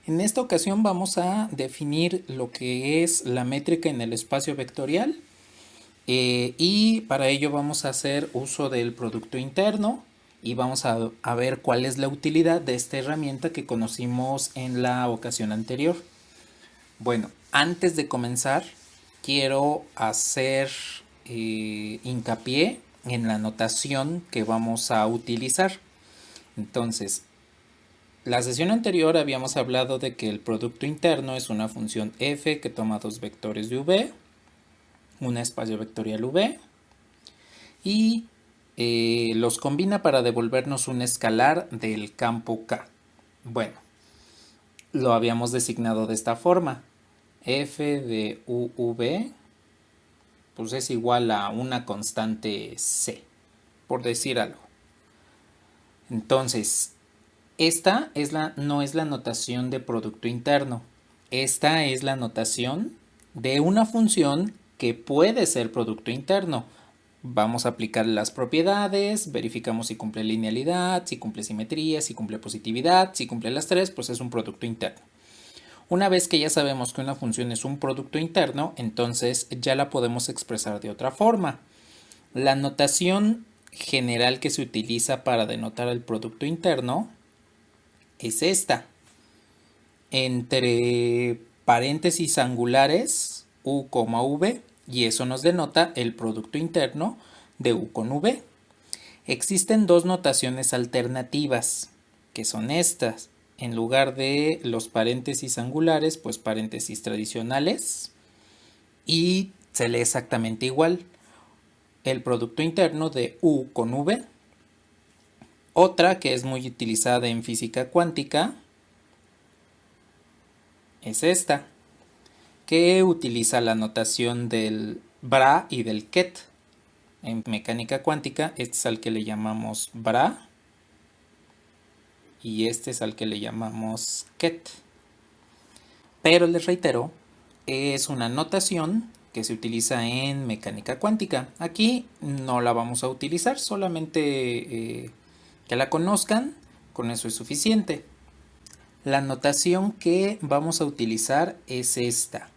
En esta ocasión vamos a definir lo que es la métrica en el espacio vectorial y para ello vamos a hacer uso del producto interno y vamos a ver cuál es la utilidad de esta herramienta que conocimos en la ocasión anterior. Bueno, antes de comenzar quiero hacer hincapié en la notación que vamos a utilizar. Entonces, la sesión anterior habíamos hablado de que el producto interno es una función f que toma dos vectores de v, un espacio vectorial v, y los combina para devolvernos un escalar del campo K. Bueno, lo habíamos designado de esta forma. F de uv pues es igual a una constante c, por decir algo. Entonces, esta no es la notación de producto interno. Esta es la notación de una función que puede ser producto interno. Vamos a aplicar las propiedades, verificamos si cumple linealidad, si cumple simetría, si cumple positividad, si cumple las tres, pues es un producto interno. Una vez que ya sabemos que una función es un producto interno, entonces ya la podemos expresar de otra forma. La notación general que se utiliza para denotar el producto interno es esta. Entre paréntesis angulares u, v, y eso nos denota el producto interno de u con v. Existen dos notaciones alternativas, que son estas. En lugar de los paréntesis angulares, pues paréntesis tradicionales, y se lee exactamente igual. El producto interno de u con v. Otra que es muy utilizada en física cuántica es esta, que utiliza la notación del bra y del ket. En mecánica cuántica, este es al que le llamamos bra y este es al que le llamamos ket. Pero les reitero, es una notación que se utiliza en mecánica cuántica. Aquí no la vamos a utilizar, solamente que la conozcan, con eso es suficiente. La notación que vamos a utilizar es esta.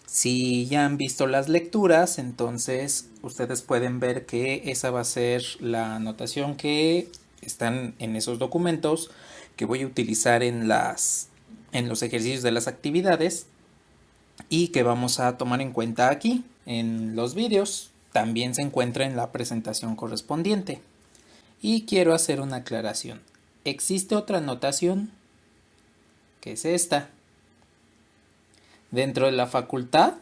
Si ya han visto las lecturas, entonces ustedes pueden ver que esa va a ser la notación que están en esos documentos que voy a utilizar en los ejercicios de las actividades y que vamos a tomar en cuenta aquí en los vídeos. También se encuentra en la presentación correspondiente. Y quiero hacer una aclaración. Existe otra notación, que es esta. Dentro de la facultad,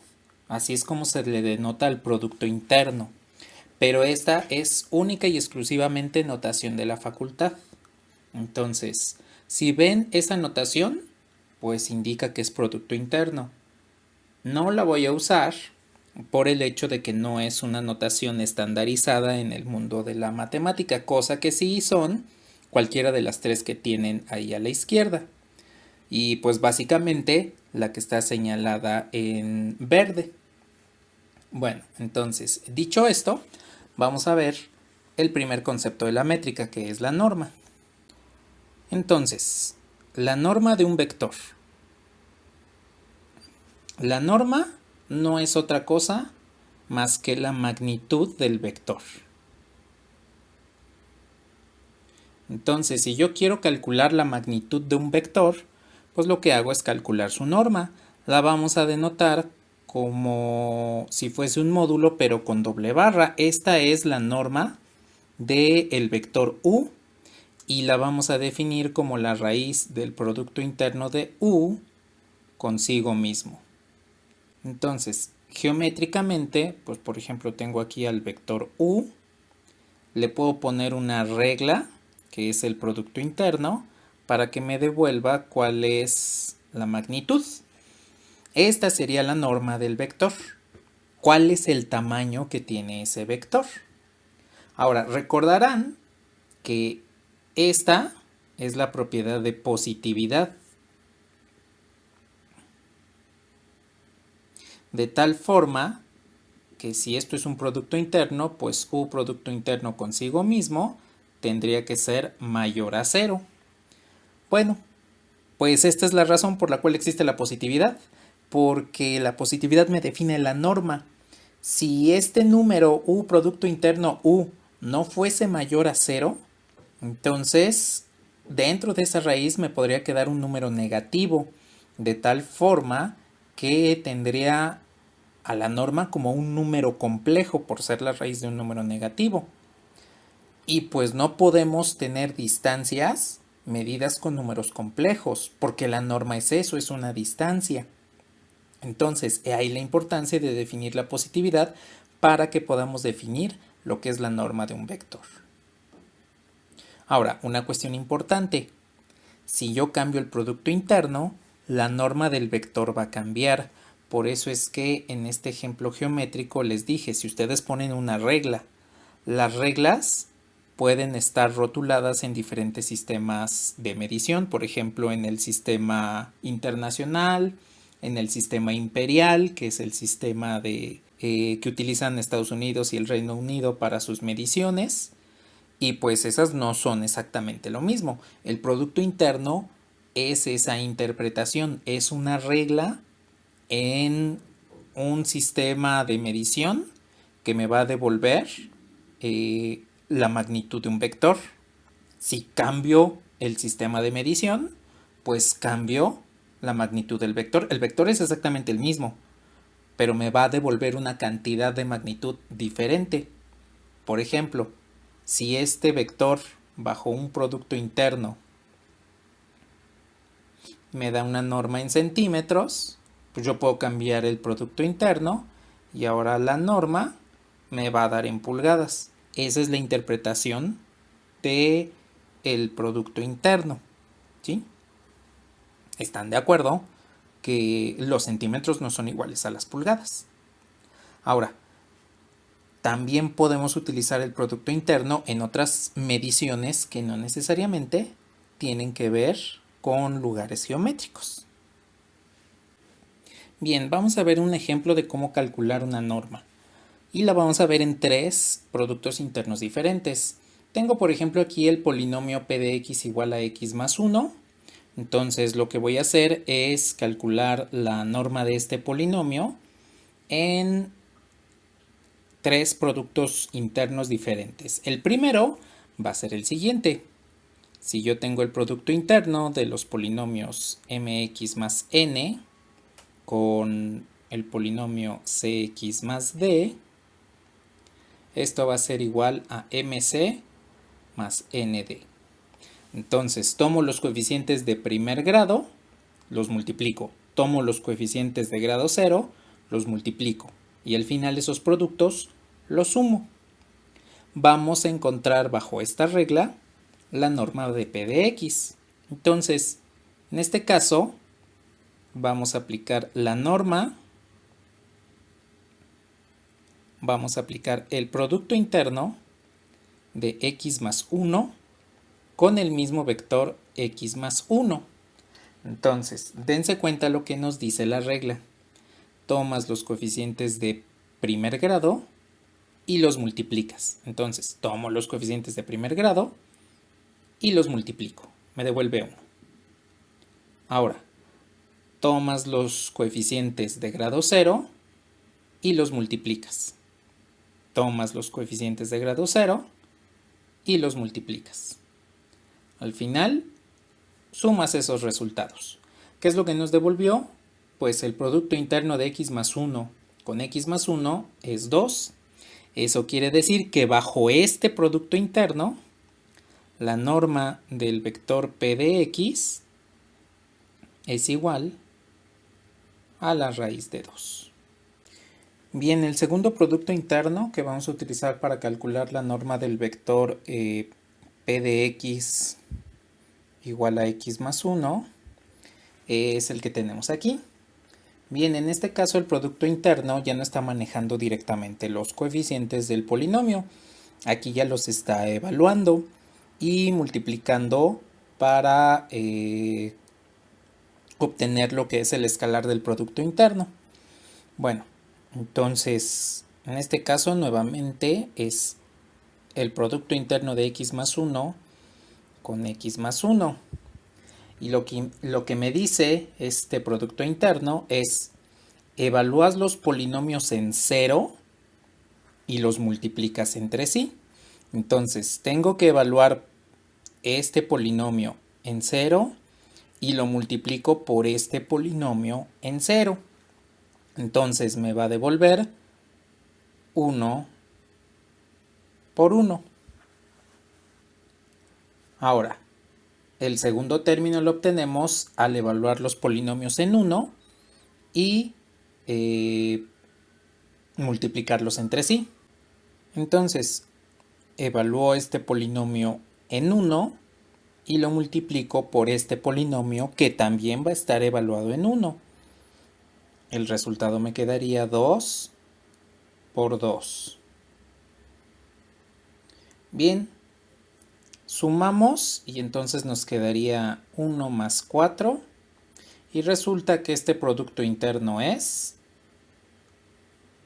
así es como se le denota el producto interno. Pero esta es única y exclusivamente notación de la facultad. Entonces, si ven esa notación, pues indica que es producto interno. No la voy a usar por el hecho de que no es una notación estandarizada en el mundo de la matemática, cosa que sí son cualquiera de las tres que tienen ahí a la izquierda. Y pues básicamente la que está señalada en verde. Bueno, entonces, dicho esto, vamos a ver el primer concepto de la métrica, que es la norma. Entonces, la norma de un vector. La norma no es otra cosa más que la magnitud del vector. Entonces, si yo quiero calcular la magnitud de un vector, pues lo que hago es calcular su norma. La vamos a denotar como si fuese un módulo, pero con doble barra. Esta es la norma del vector u y la vamos a definir como la raíz del producto interno de u consigo mismo. Entonces, geométricamente, pues por ejemplo tengo aquí al vector u, le puedo poner una regla, que es el producto interno, para que me devuelva cuál es la magnitud. Esta sería la norma del vector. ¿Cuál es el tamaño que tiene ese vector? Ahora, recordarán que esta es la propiedad de positividad. De tal forma que si esto es un producto interno, pues u producto interno consigo mismo tendría que ser mayor a 0. Bueno, Pues esta es la razón por la cual existe la positividad, porque la positividad me define la norma. Si este número U, producto interno U, no fuese mayor a cero, entonces dentro de esa raíz me podría quedar un número negativo, de tal forma que tendría a la norma como un número complejo por ser la raíz de un número negativo. Y pues no podemos tener distancias medidas con números complejos, porque la norma es eso, es una distancia. Entonces, he ahí la importancia de definir la positividad para que podamos definir lo que es la norma de un vector. Ahora, una cuestión importante. Si yo cambio el producto interno, la norma del vector va a cambiar. Por eso es que en este ejemplo geométrico les dije, si ustedes ponen una regla, las reglas pueden estar rotuladas en diferentes sistemas de medición, por ejemplo en el sistema internacional, en el sistema imperial, que es el sistema que utilizan Estados Unidos y el Reino Unido para sus mediciones, y pues esas no son exactamente lo mismo. El producto interno es esa interpretación, es una regla en un sistema de medición que me va a devolver la magnitud de un vector. Si cambio el sistema de medición, pues cambio la magnitud del vector. El vector es exactamente el mismo, pero me va a devolver una cantidad de magnitud diferente. Por ejemplo, si este vector bajo un producto interno me da una norma en centímetros, pues yo puedo cambiar el producto interno y ahora la norma me va a dar en pulgadas. Esa es la interpretación de el producto interno, ¿sí? ¿Están de acuerdo que los centímetros no son iguales a las pulgadas? Ahora, también podemos utilizar el producto interno en otras mediciones que no necesariamente tienen que ver con lugares geométricos. Bien, vamos a ver un ejemplo de cómo calcular una norma. Y la vamos a ver en tres productos internos diferentes. Tengo por ejemplo aquí el polinomio p de x igual a x más 1. Entonces lo que voy a hacer es calcular la norma de este polinomio en tres productos internos diferentes. El primero va a ser el siguiente. Si yo tengo el producto interno de los polinomios mx más n con el polinomio cx más d, esto va a ser igual a mc más nd. Entonces tomo los coeficientes de primer grado, los multiplico. Tomo los coeficientes de grado 0, los multiplico. Y al final esos productos los sumo. Vamos a encontrar bajo esta regla la norma de p de x. Entonces, en este caso, vamos a aplicar la norma. Vamos a aplicar el producto interno de x más 1 con el mismo vector x más 1. Entonces, dense cuenta lo que nos dice la regla. Tomas los coeficientes de primer grado y los multiplicas. Entonces, tomo los coeficientes de primer grado y los multiplico. Me devuelve 1. Ahora, tomas los coeficientes de grado 0 y los multiplicas. Tomas los coeficientes de grado 0 y los multiplicas. Al final, sumas esos resultados. ¿Qué es lo que nos devolvió? Pues el producto interno de x más 1 con x más 1 es 2. Eso quiere decir que bajo este producto interno, la norma del vector p de x es igual a la raíz de 2. Bien, el segundo producto interno que vamos a utilizar para calcular la norma del vector p de x igual a x más 1 es el que tenemos aquí. Bien, en este caso el producto interno ya no está manejando directamente los coeficientes del polinomio. Aquí ya los está evaluando y multiplicando para obtener lo que es el escalar del producto interno. Bueno, entonces en este caso nuevamente es el producto interno de x más 1 con x más 1. Y lo que me dice este producto interno es: evalúas los polinomios en cero y los multiplicas entre sí. Entonces tengo que evaluar este polinomio en cero y lo multiplico por este polinomio en cero. Entonces me va a devolver 1 por 1. Ahora, el segundo término lo obtenemos al evaluar los polinomios en 1 y multiplicarlos entre sí. Entonces, evalúo este polinomio en 1 y lo multiplico por este polinomio que también va a estar evaluado en 1. El resultado me quedaría 2 por 2. Bien, sumamos y entonces nos quedaría 1 más 4 y resulta que este producto interno es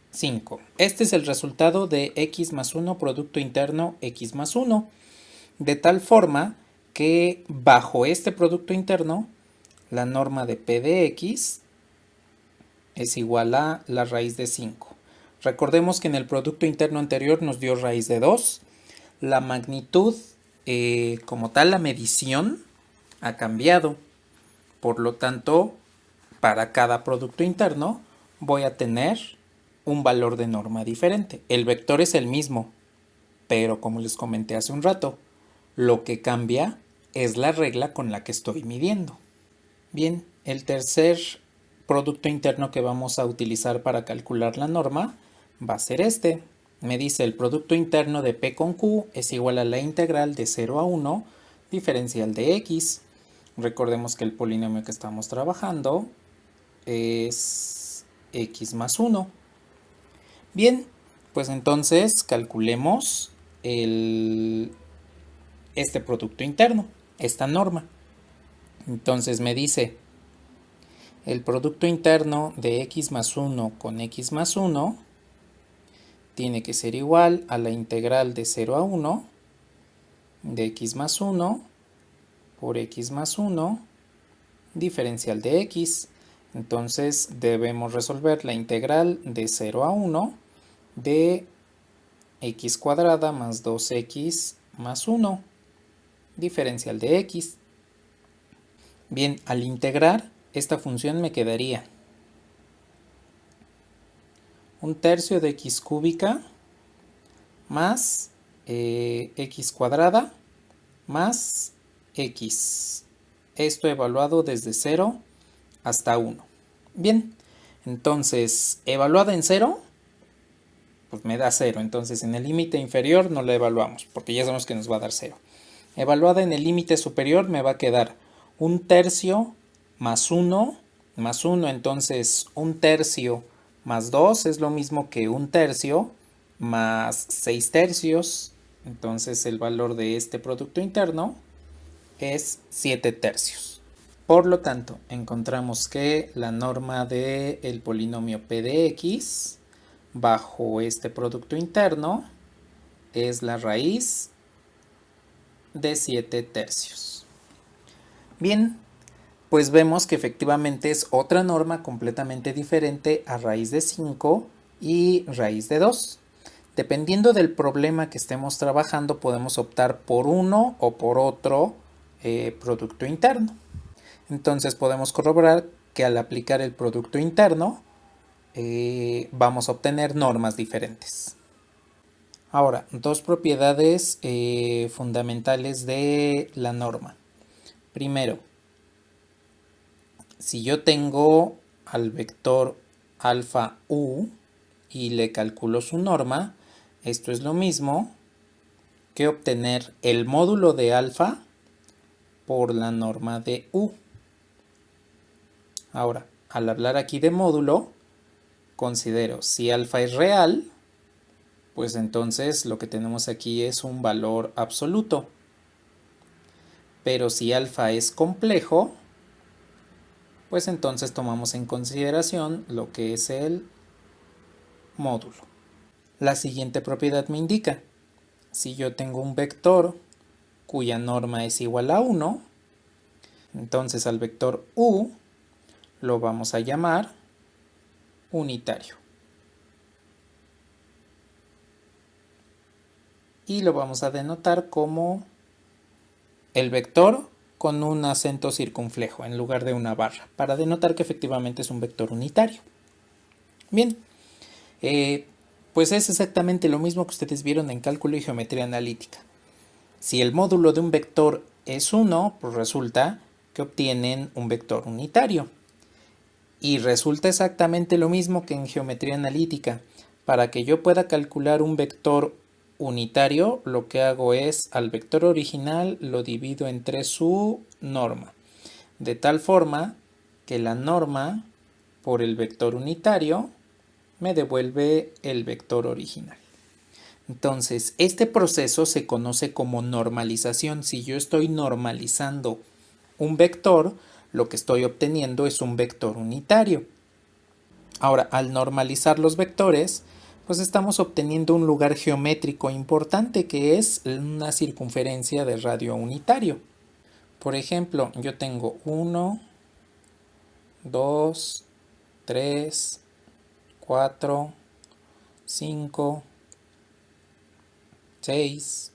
5. Este es el resultado de x más 1, producto interno x más 1, de tal forma que bajo este producto interno la norma de p de x es igual a la raíz de 5. Recordemos que en el producto interno anterior nos dio raíz de 2. La magnitud, como tal, la medición ha cambiado. Por lo tanto, para cada producto interno voy a tener un valor de norma diferente. El vector es el mismo, pero como les comenté hace un rato, lo que cambia es la regla con la que estoy midiendo. Bien, el tercer producto interno que vamos a utilizar para calcular la norma va a ser este. Me dice: el producto interno de P con Q es igual a la integral de 0 a 1 diferencial de X. Recordemos que el polinomio que estamos trabajando es X más 1. Bien, pues entonces calculemos este producto interno, esta norma. Entonces me dice: el producto interno de x más 1 con x más 1 tiene que ser igual a la integral de 0 a 1 de x más 1 por x más 1 diferencial de x. Entonces debemos resolver la integral de 0 a 1 de x cuadrada más 2x más 1 diferencial de x. Bien, al integrar esta función me quedaría 1/3 de x cúbica más x cuadrada más x. Esto evaluado desde 0 hasta 1. Bien, entonces evaluada en 0, pues me da 0. Entonces en el límite inferior no la evaluamos porque ya sabemos que nos va a dar 0. Evaluada en el límite superior me va a quedar 1/3 más 1 más 1. Entonces 1/3 más 2 es lo mismo que 1/3 más 6/3. Entonces el valor de este producto interno es 7/3. Por lo tanto, encontramos que la norma del polinomio p de x bajo este producto interno es la raíz de 7/3. Bien, pues vemos que efectivamente es otra norma completamente diferente a raíz de 5 y raíz de 2. Dependiendo del problema que estemos trabajando, podemos optar por uno o por otro producto interno. Entonces podemos corroborar que al aplicar el producto interno vamos a obtener normas diferentes. Ahora, dos propiedades fundamentales de la norma. Primero, si yo tengo al vector alfa u y le calculo su norma, esto es lo mismo que obtener el módulo de alfa por la norma de u. Ahora, al hablar aquí de módulo, considero si alfa es real, pues entonces lo que tenemos aquí es un valor absoluto. Pero si alfa es complejo, pues entonces tomamos en consideración lo que es el módulo. La siguiente propiedad me indica: si yo tengo un vector cuya norma es igual a 1, Entonces al vector u lo vamos a llamar unitario. Y lo vamos a denotar como el vector con un acento circunflejo en lugar de una barra, para denotar que efectivamente es un vector unitario. Bien, pues es exactamente lo mismo que ustedes vieron en cálculo y geometría analítica. Si el módulo de un vector es 1, pues resulta que obtienen un vector unitario. Y resulta exactamente lo mismo que en geometría analítica. Para que yo pueda calcular un vector unitario, lo que hago es al vector original lo divido entre su norma. De tal forma que la norma por el vector unitario me devuelve el vector original. Entonces, este proceso se conoce como normalización. Si yo estoy normalizando un vector, lo que estoy obteniendo es un vector unitario. Ahora, al normalizar los vectores, pues estamos obteniendo un lugar geométrico importante que es una circunferencia de radio unitario. Por ejemplo, yo tengo 1, 2, 3, 4, 5, 6,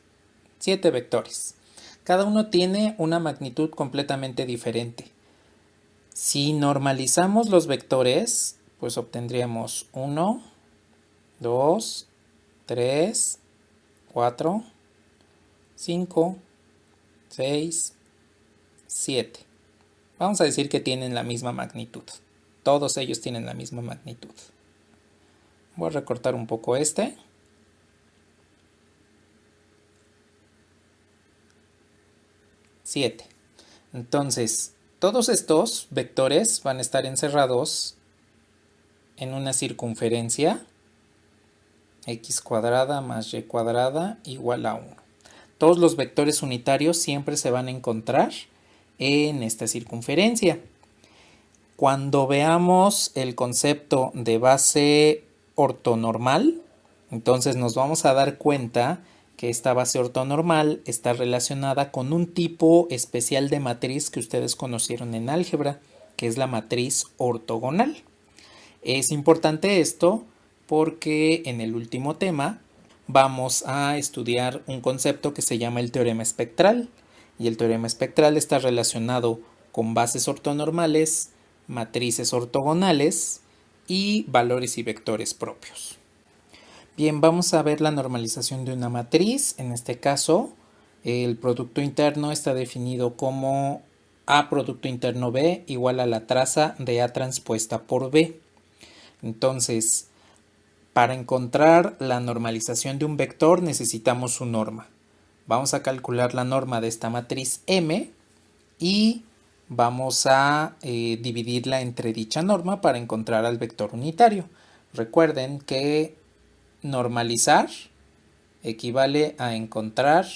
7 vectores. Cada uno tiene una magnitud completamente diferente. Si normalizamos los vectores, pues obtendríamos 1, 2, 3, 4, 5, 6, 7. Vamos a decir que tienen la misma magnitud. Todos ellos tienen la misma magnitud. Voy a recortar un poco este. 7. Entonces, todos estos vectores van a estar encerrados en una circunferencia x cuadrada más y cuadrada igual a 1. Todos los vectores unitarios siempre se van a encontrar en esta circunferencia. Cuando veamos el concepto de base ortonormal, entonces nos vamos a dar cuenta que esta base ortonormal está relacionada con un tipo especial de matriz que ustedes conocieron en álgebra, que es la matriz ortogonal. Es importante esto porque en el último tema vamos a estudiar un concepto que se llama el teorema espectral, y el teorema espectral está relacionado con bases ortonormales, matrices ortogonales y valores y vectores propios. Bien, vamos a ver la normalización de una matriz. En este caso, el producto interno está definido como A producto interno B igual a la traza de A transpuesta por B. Entonces, para encontrar la normalización de un vector necesitamos su norma. Vamos a calcular la norma de esta matriz M y vamos a dividirla entre dicha norma para encontrar al vector unitario. Recuerden que normalizar equivale a encontrar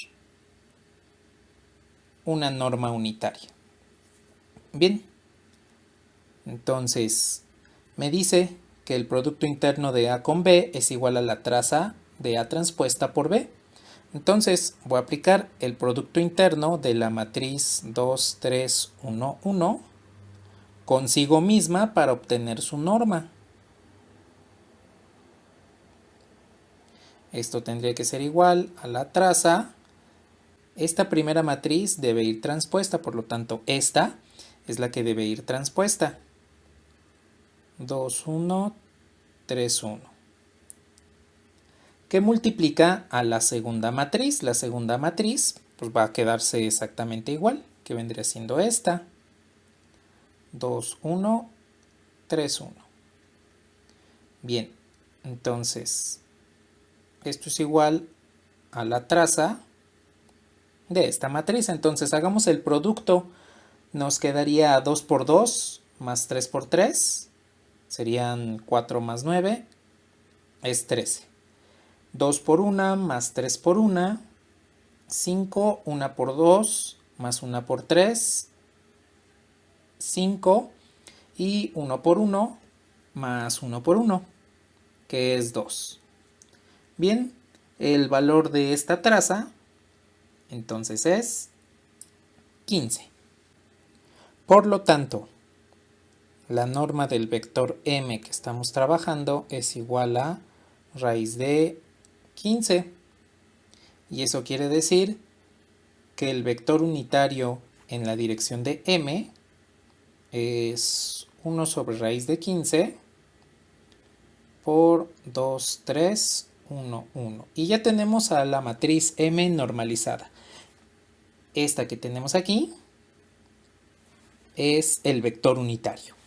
una norma unitaria. Bien, entonces me dice que el producto interno de A con B es igual a la traza de A transpuesta por B. Entonces voy a aplicar el producto interno de la matriz 2, 3, 1, 1 consigo misma para obtener su norma. Esto tendría que ser igual a la traza. Esta primera matriz debe ir transpuesta, por lo tanto esta es la que debe ir transpuesta. 2, 1, 3, 1. ¿Qué multiplica a la segunda matriz? La segunda matriz pues va a quedarse exactamente igual, que vendría siendo esta. 2, 1, 3, 1. Bien, entonces esto es igual a la traza de esta matriz. Entonces hagamos el producto. Nos quedaría 2 por 2 más 3 por 3. Serían 4 más 9. Es 13. 2 por 1 más 3 por 1. 5. 1 por 2 más 1 por 3. 5. Y 1 por 1 más 1 por 1, que es 2. Bien, el valor de esta traza entonces es 15. Por lo tanto, la norma del vector m que estamos trabajando es igual a raíz de 15. Y eso quiere decir que el vector unitario en la dirección de m es 1 sobre raíz de 15 por 2, 3, 1, 1. Y ya tenemos a la matriz m normalizada. Esta que tenemos aquí es el vector unitario.